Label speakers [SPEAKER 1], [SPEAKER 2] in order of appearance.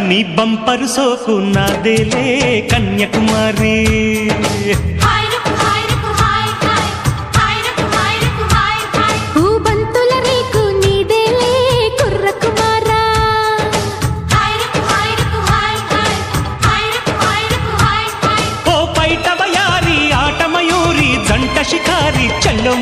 [SPEAKER 1] నీ బంపరు సోకు నాదేలే కన్యాకుమారి.
[SPEAKER 2] బంతుల రేకు నీదేలే కుర్రకుమారా.
[SPEAKER 1] ఓ పైట వయారి ఆట మయూరి జంట షికారి చల్లో